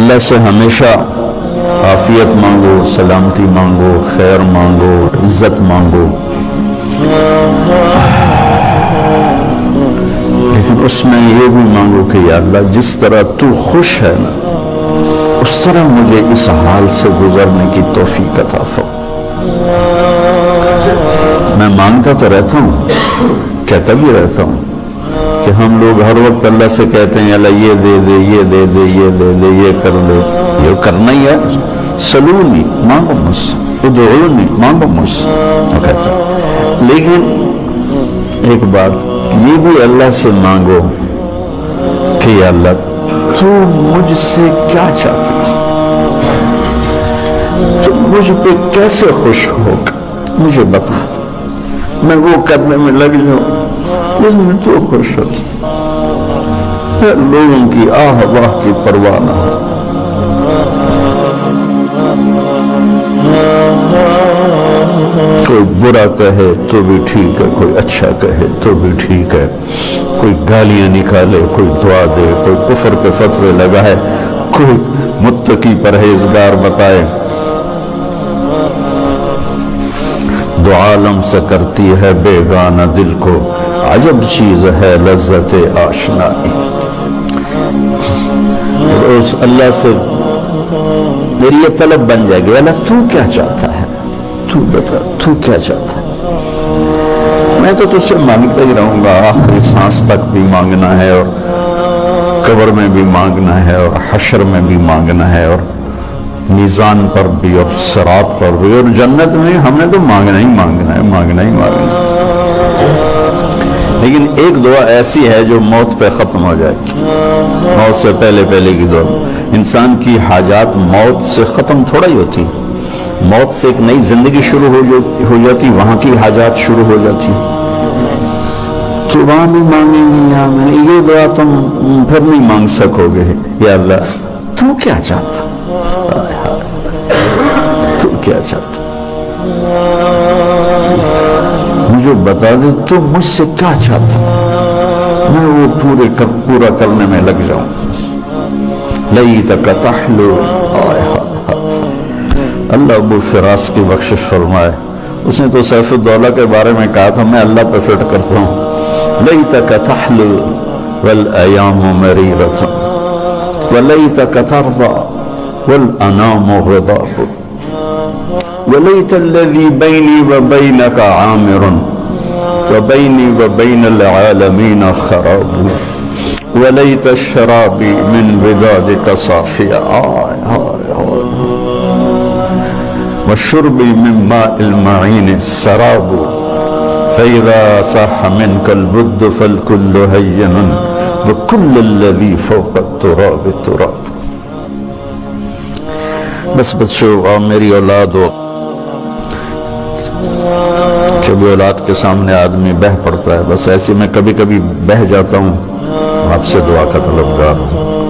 اللہ سے ہمیشہ عافیت مانگو، سلامتی مانگو، خیر مانگو، عزت مانگو، لیکن اس میں یہ بھی مانگو کہ یا اللہ جس طرح تو خوش ہے نا اس طرح مجھے اس حال سے گزرنے کی توفیق عطا فرما۔ میں مانگتا تو رہتا ہوں، کہتا بھی رہتا ہوں کہ ہم لوگ ہر وقت اللہ سے کہتے ہیں اللہ یہ دے دے، یہ دے دے، یہ دے دے، یہ کر دے، یہ کرنا ہی ہے، سلونی مانگو مجھ سے، ادعونی مانگو مجھ سے، لیکن ایک بات یہ بھی اللہ سے مانگو کہ یا اللہ تو مجھ سے کیا چاہتی ہے، تو مجھ پہ کیسے خوش ہوگا مجھے بتا دو، میں وہ کرنے میں لگ جاؤں جس میں تو خوش ہوتا، لوگوں کی آہ واہ کی پرواہ نہ ہو۔ کوئی برا کہے تو بھی ٹھیک ہے، کوئی اچھا کہے تو بھی ٹھیک ہے، کوئی گالیاں نکالے، کوئی دعا دے، کوئی کفر کے فتوے لگائے، کوئی متقی پرہیزگار بتائے، دو عالم سے کرتی ہے بیگانہ دل کو، عجب چیز ہے لذت آشنائی۔ اس اللہ سے میری یہ طلب بن جائے گی، اللہ تو کیا چاہتا ہے، تو بتا تو کیا چاہتا ہے، میں تو تجھ سے مانگتا ہی رہوں گا، آخری سانس تک بھی مانگنا ہے، اور قبر میں بھی مانگنا ہے، اور حشر میں بھی مانگنا ہے، اور میزان پر بھی، اور صراط پر بھی، اور جنت میں ہم نے تو مانگنا ہی مانگنا ہے، مانگنا ہی مانگنا ہے۔ لیکن ایک دعا ایسی ہے جو موت پہ ختم ہو جائے گی، موت سے پہلے پہلے کی دعا۔ انسان کی حاجات موت سے ختم تھوڑا ہی ہوتی، موت سے ایک نئی زندگی شروع ہو جاتی، وہاں کی حاجات شروع ہو جاتی، تو وہاں بھی مانگیں گے یا میں یہ دعا تم پھر نہیں مانگ سکو گے، یا اللہ تو کیا چاہتا، تو کیا چاہتا، مجھے بتا دے تو مجھ سے کیا چاہتا، میں وہ پورا کرنے میں لگ جاؤں۔ لیتک تحلو، اللہ ابو فراس کی بخشش فرمائے، اس نے تو سیف الدولہ کے بارے میں کہا تھا، میں اللہ پہ فٹ کرتا ہوں، لیتک تحلو والایام مریرۃ ولیتک ترضى والانام غضاب ولیت الذی بینی وبینک عامر وبینی وبین العالمین خراب ولیت الشرابی من ودادک صافیا وشربی من ماء المعین السراب فإذا صح منك البد فالكل هين وكل الذي فوق التراب التراب۔ بس بچوں میری اولاد ہو، کبھی اولاد کے سامنے آدمی بہہ پڑتا ہے، بس ایسے میں کبھی کبھی بہہ جاتا ہوں، آپ سے دعا کا طلبگار ہوں۔